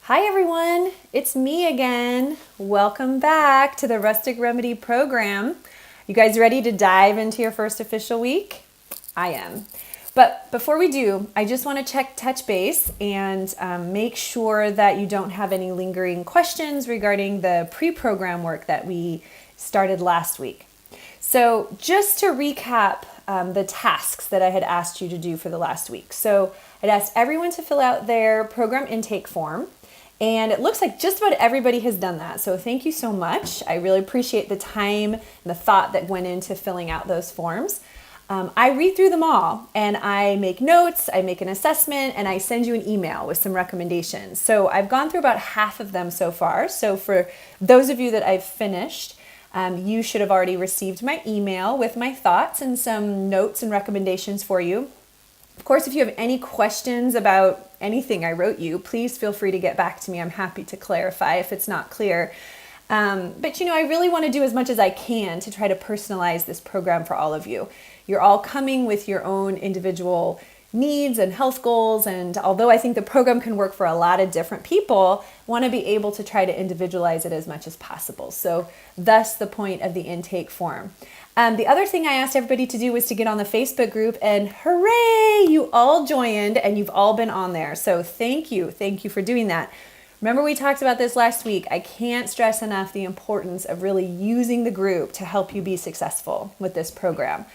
Hi everyone, it's me again. Welcome back to the Rustic Remedy program. You guys ready to dive into your first official week? I am. But before we do, I just want to touch base and make sure that you don't have any lingering questions regarding the pre-program work that we started last week. So just to recap the tasks that I had asked you to do for the last week. So I'd asked everyone to fill out their program intake form. And it looks like just about everybody has done that. So thank you so much. I really appreciate the time and the thought that went into filling out those forms. I read through them all and I make notes, I make an assessment, and I send you an email with some recommendations. So I've gone through about half of them so far. So for those of you that I've finished, you should have already received my email with my thoughts and some notes and recommendations for you. Of course, if you have any questions about anything I wrote you, please feel free to get back to me. I'm happy to clarify if it's not clear. But I really want to do as much as I can to try to personalize this program for all of you. You're all coming with your own individual needs and health goals, and although I think the program can work for a lot of different people, I want to be able to try to individualize it as much as possible. So thus the point of the intake form. The other thing I asked everybody to do was to get on the Facebook group, and hooray, you all joined and you've all been on there. So thank you for doing that. Remember we talked about this last week. I can't stress enough the importance of really using the group to help you be successful with this program.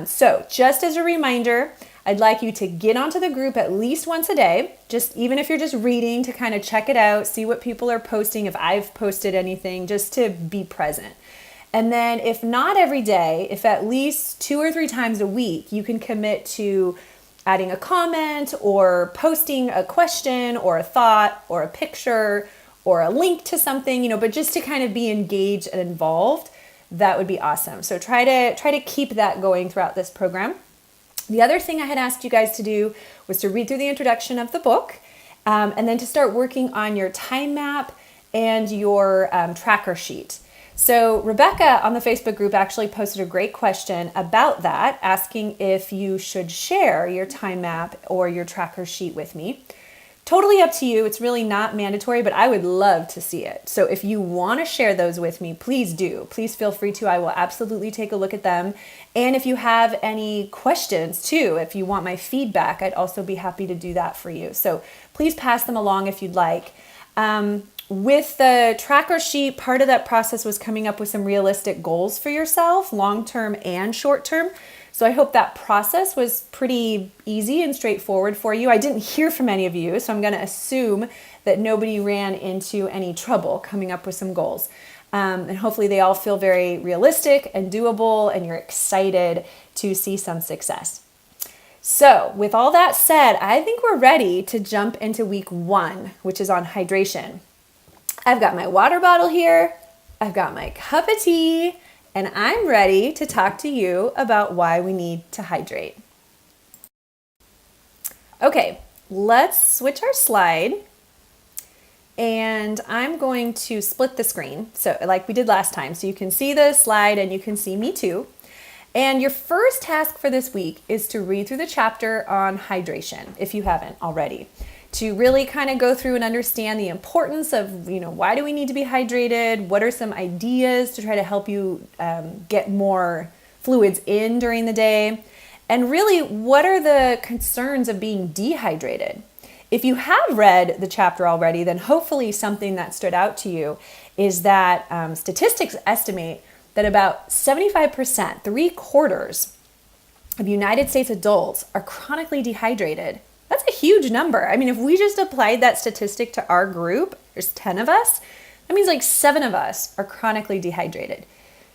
So just as a reminder, I'd like you to get onto the group at least once a day, even if you're just reading to kind of check it out, see what people are posting, if I've posted anything, just to be present. And then if not every day, if at least 2 or 3 times a week, you can commit to adding a comment or posting a question or a thought or a picture or a link to something, but just to kind of be engaged and involved, that would be awesome. So try to keep that going throughout this program. The other thing I had asked you guys to do was to read through the introduction of the book and then to start working on your time map and your tracker sheet. So Rebecca on the Facebook group actually posted a great question about that, asking if you should share your time map or your tracker sheet with me. Totally up to you. It's really not mandatory, but I would love to see it. So if you want to share those with me, please do. Please feel free to. I will absolutely take a look at them. And if you have any questions too, if you want my feedback, I'd also be happy to do that for you. So please pass them along if you'd like. With the tracker sheet, part of that process was coming up with some realistic goals for yourself, long-term and short-term. So I hope that process was pretty easy and straightforward for you. I didn't hear from any of you, so I'm going to assume that nobody ran into any trouble coming up with some goals. And hopefully they all feel very realistic and doable, and you're excited to see some success. So with all that said, I think we're ready to jump into week 1, which is on hydration. I've got my water bottle here, I've got my cup of tea, and I'm ready to talk to you about why we need to hydrate. Okay, let's switch our slide, and I'm going to split the screen, so like we did last time, so you can see the slide and you can see me too. And your first task for this week is to read through the chapter on hydration, if you haven't already, to really kind of go through and understand the importance of, why do we need to be hydrated? What are some ideas to try to help you get more fluids in during the day? And really, what are the concerns of being dehydrated? If you have read the chapter already, then hopefully something that stood out to you is that statistics estimate that about 75%, 3/4 of United States adults are chronically dehydrated. That's a huge number. I mean, if we just applied that statistic to our group, there's 10 of us, that means like 7 of us are chronically dehydrated.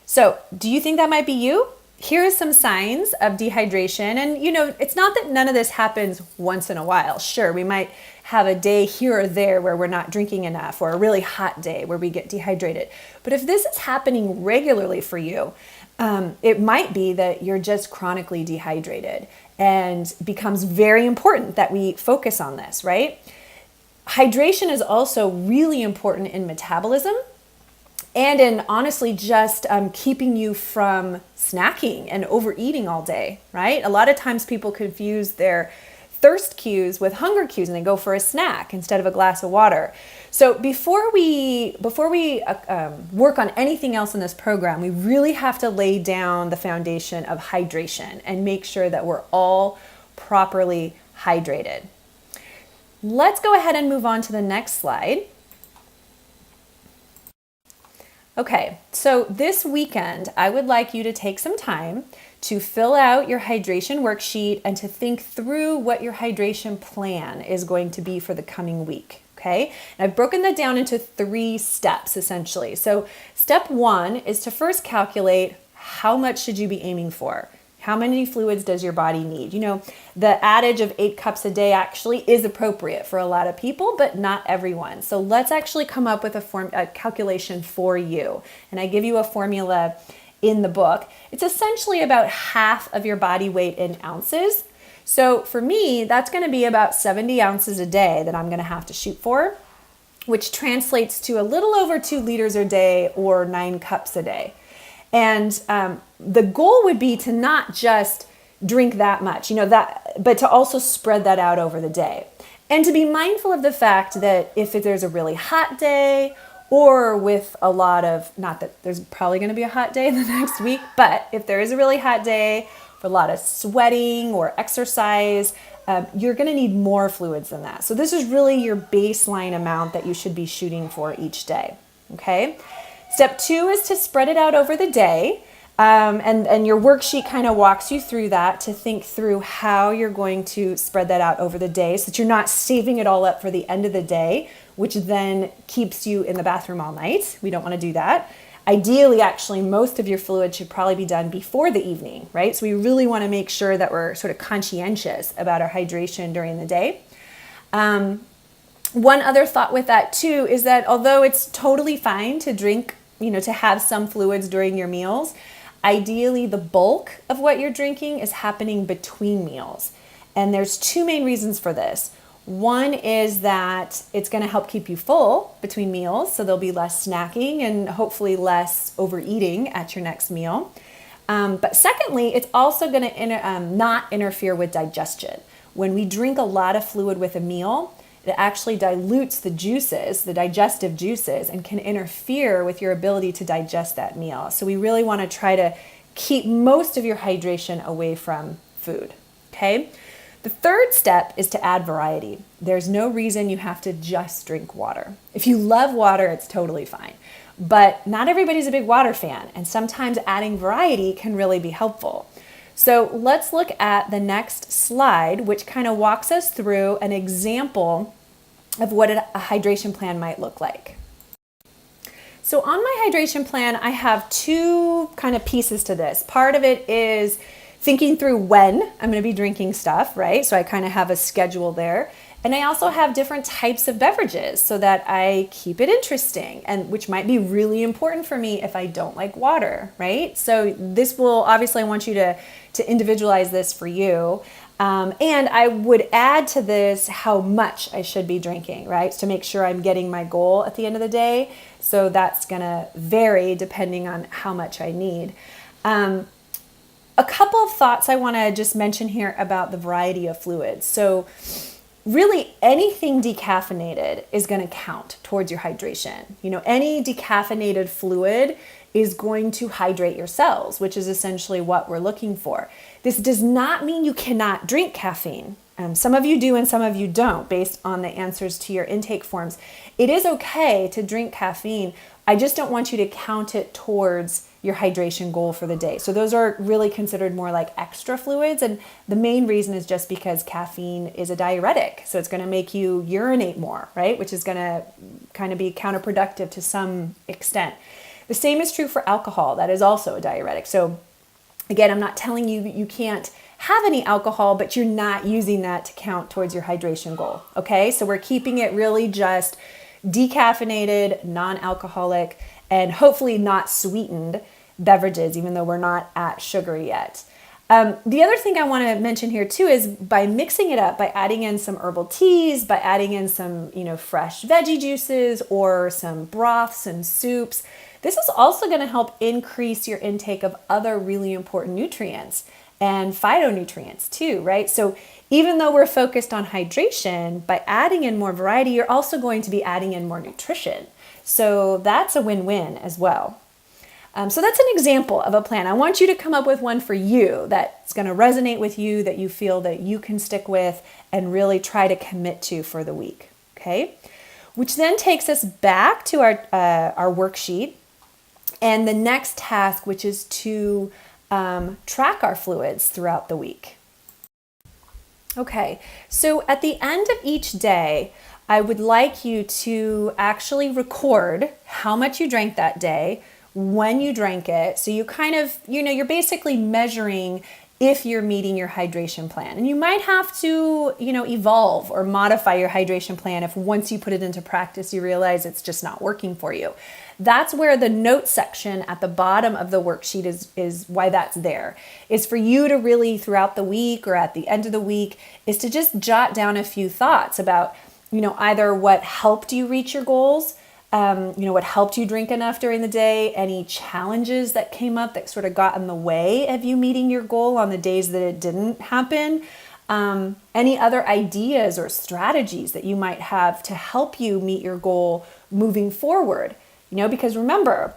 So do you think that might be you? Here are some signs of dehydration. And it's not that none of this happens once in a while. Sure, we might have a day here or there where we're not drinking enough, or a really hot day where we get dehydrated. But if this is happening regularly for you, it might be that you're just chronically dehydrated, and becomes very important that we focus on this, right? Hydration is also really important in metabolism and in honestly just keeping you from snacking and overeating all day, right? A lot of times people confuse their thirst cues with hunger cues, and they go for a snack instead of a glass of water. So before we work on anything else in this program, we really have to lay down the foundation of hydration and make sure that we're all properly hydrated. Let's go ahead and move on to the next slide. Okay, so this weekend, I would like you to take some time to fill out your hydration worksheet and to think through what your hydration plan is going to be for the coming week. Okay, and I've broken that down into 3 steps essentially. So step 1 is to first calculate how much should you be aiming for. How many fluids does your body need? You know, the adage of 8 cups a day actually is appropriate for a lot of people, but not everyone. So let's actually come up with a calculation for you. And I give you a formula in the book. It's essentially about half of your body weight in ounces. So for me, that's going to be about 70 ounces a day that I'm going to have to shoot for, which translates to a little over 2 liters a day or 9 cups a day. And the goal would be to not just drink that much, but to also spread that out over the day. And to be mindful of the fact that if there's a really hot day or with a lot of, not that there's probably going to be a hot day in the next week, but if there is a really hot day with a lot of sweating or exercise, you're going to need more fluids than that. So this is really your baseline amount that you should be shooting for each day. Okay. Step 2 is to spread it out over the day. And your worksheet kind of walks you through that to think through how you're going to spread that out over the day so that you're not saving it all up for the end of the day, which then keeps you in the bathroom all night. We don't want to do that. Ideally, actually, most of your fluid should probably be done before the evening, right? So we really want to make sure that we're sort of conscientious about our hydration during the day. One other thought with that too is that although it's totally fine to drink, to have some fluids during your meals, ideally the bulk of what you're drinking is happening between meals. And there's 2 main reasons for this. One is that it's going to help keep you full between meals, so there'll be less snacking and hopefully less overeating at your next meal. But secondly, it's also going to not interfere with digestion. When we drink a lot of fluid with a meal, it actually dilutes the juices, the digestive juices, and can interfere with your ability to digest that meal. So we really want to try to keep most of your hydration away from food, okay? The third step is to add variety. There's no reason you have to just drink water. If you love water, it's totally fine. But not everybody's a big water fan, and sometimes adding variety can really be helpful. So let's look at the next slide, which kind of walks us through an example of what a hydration plan might look like. So on my hydration plan, I have 2 kind of pieces to this. Part of it is thinking through when I'm going to be drinking stuff, right? So I kind of have a schedule there. And I also have different types of beverages so that I keep it interesting, and which might be really important for me if I don't like water, right? So this will, obviously I want you to individualize this for you. And I would add to this how much I should be drinking, right? To make sure I'm getting my goal at the end of the day. So that's going to vary depending on how much I need. A couple of thoughts I want to just mention here about the variety of fluids. So really anything decaffeinated is going to count towards your hydration. Any decaffeinated fluid is going to hydrate your cells, which is essentially what we're looking for. This does not mean you cannot drink caffeine. Some of you do and some of you don't, based on the answers to your intake forms. It is okay to drink caffeine. I just don't want you to count it towards your hydration goal for the day. So those are really considered more like extra fluids. And the main reason is just because caffeine is a diuretic. So it's going to make you urinate more, right? Which is going to kind of be counterproductive to some extent. The same is true for alcohol. That is also a diuretic. So again, I'm not telling you you can't have any alcohol, but you're not using that to count towards your hydration goal. Okay, so we're keeping it really just decaffeinated, non-alcoholic, and hopefully not sweetened beverages, even though we're not at sugar yet. The other thing I want to mention here too is by mixing it up, by adding in some herbal teas, by adding in some, fresh veggie juices or some broths and soups, this is also going to help increase your intake of other really important nutrients. and phytonutrients too, right? So even though we're focused on hydration, by adding in more variety, you're also going to be adding in more nutrition. So that's a win-win as well. So that's an example of a plan. I want you to come up with one for you that's going to resonate with you, that you feel that you can stick with and really try to commit to for the week, okay? Which then takes us back to our worksheet and the next task, which is to track our fluids throughout the week. Okay, so at the end of each day, I would like you to actually record how much you drank that day, when you drank it. So you kind of, you're basically measuring if you're meeting your hydration plan. And you might have to, evolve or modify your hydration plan if once you put it into practice, you realize it's just not working for you. That's where the notes section at the bottom of the worksheet is why that's there. Is for you to really throughout the week or at the end of the week is to just jot down a few thoughts about, either what helped you reach your goals, what helped you drink enough during the day, any challenges that came up that sort of got in the way of you meeting your goal on the days that it didn't happen, any other ideas or strategies that you might have to help you meet your goal moving forward. Because remember,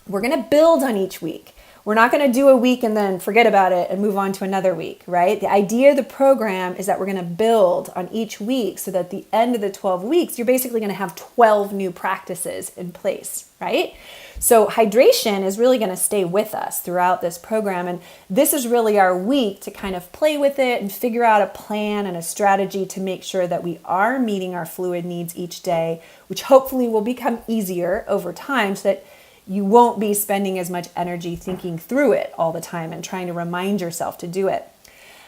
we're going to build on each week. We're not going to do a week and then forget about it and move on to another week, right? The idea of the program is that we're going to build on each week so that at the end of the 12 weeks, you're basically going to have 12 new practices in place, right? So hydration is really going to stay with us throughout this program. And this is really our week to kind of play with it and figure out a plan and a strategy to make sure that we are meeting our fluid needs each day, which hopefully will become easier over time so that you won't be spending as much energy thinking through it all the time and trying to remind yourself to do it.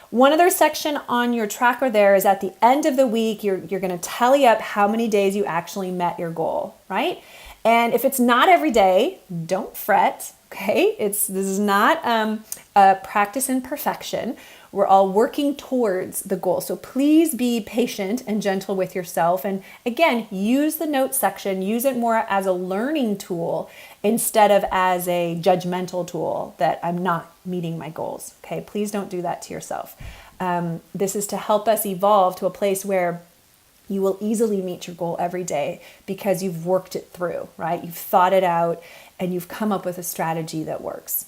One other section on your tracker there is at the end of the week, you're going to tally up how many days you actually met your goal, right? And if it's not every day, don't fret, okay? This is not a practice in perfection. We're all working towards the goal. So please be patient and gentle with yourself. And again, use the notes section, use it more as a learning tool instead of as a judgmental tool that I'm not meeting my goals. Okay, please don't do that to yourself. This is to help us evolve to a place where you will easily meet your goal every day because you've worked it through, right? You've thought it out and you've come up with a strategy that works.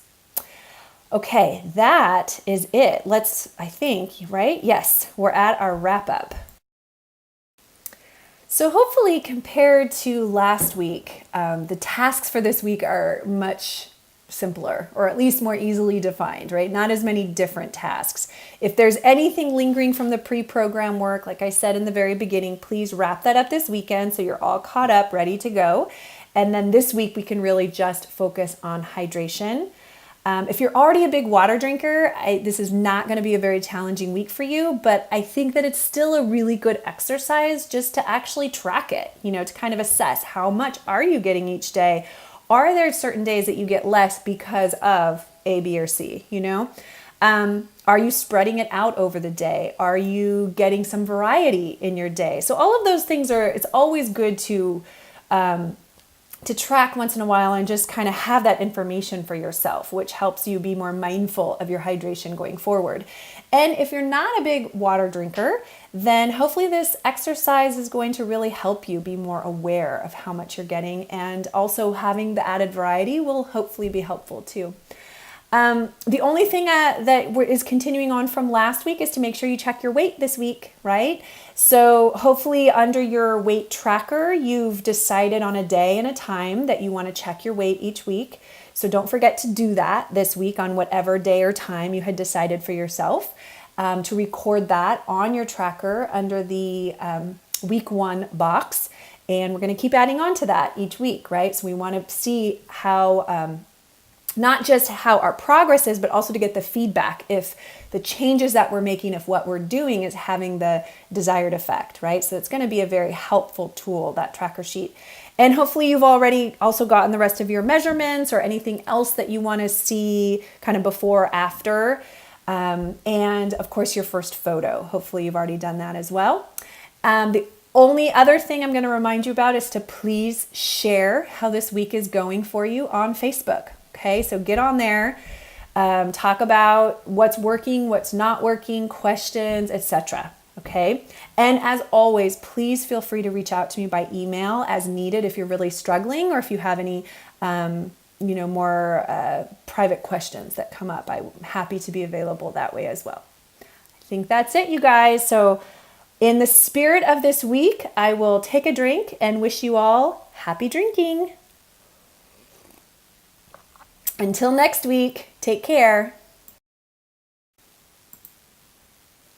Okay, that is it. Right? Yes, we're at our wrap up. So hopefully compared to last week, the tasks for this week are much simpler, or at least more easily defined, right? Not as many different tasks. If there's anything lingering from the pre-program work, like I said in the very beginning, please wrap that up this weekend so you're all caught up, ready to go. And then this week we can really just focus on hydration. If you're already a big water drinker, this is not going to be a very challenging week for you, but I think that it's still a really good exercise just to actually track it, to kind of assess how much are you getting each day. Are there certain days that you get less because of A, B, or C, Are you spreading it out over the day? Are you getting some variety in your day? So all of those things it's always good to track once in a while and just kind of have that information for yourself, which helps you be more mindful of your hydration going forward. And if you're not a big water drinker, then hopefully this exercise is going to really help you be more aware of how much you're getting, and also having the added variety will hopefully be helpful too. The only thing that is continuing on from last week is to make sure you check your weight this week, right? So hopefully under your weight tracker, you've decided on a day and a time that you want to check your weight each week. So don't forget to do that this week on whatever day or time you had decided for yourself, to record that on your tracker under the week 1 box. And we're going to keep adding on to that each week, right? So we want to see how, not just how our progress is, but also to get the feedback if the changes that we're making, if what we're doing is having the desired effect, right? So it's going to be a very helpful tool, that tracker sheet. And hopefully you've already also gotten the rest of your measurements or anything else that you want to see kind of before or after. And of course your first photo. Hopefully you've already done that as well. The only other thing I'm going to remind you about is to please share how this week is going for you on Facebook. Okay, so get on there. talk about what's working, what's not working, questions, etc. Okay. And as always, please feel free to reach out to me by email as needed if you're really struggling or if you have any, more private questions that come up. I'm happy to be available that way as well. I think that's it, you guys. So in the spirit of this week, I will take a drink and wish you all happy drinking. Until next week, take care.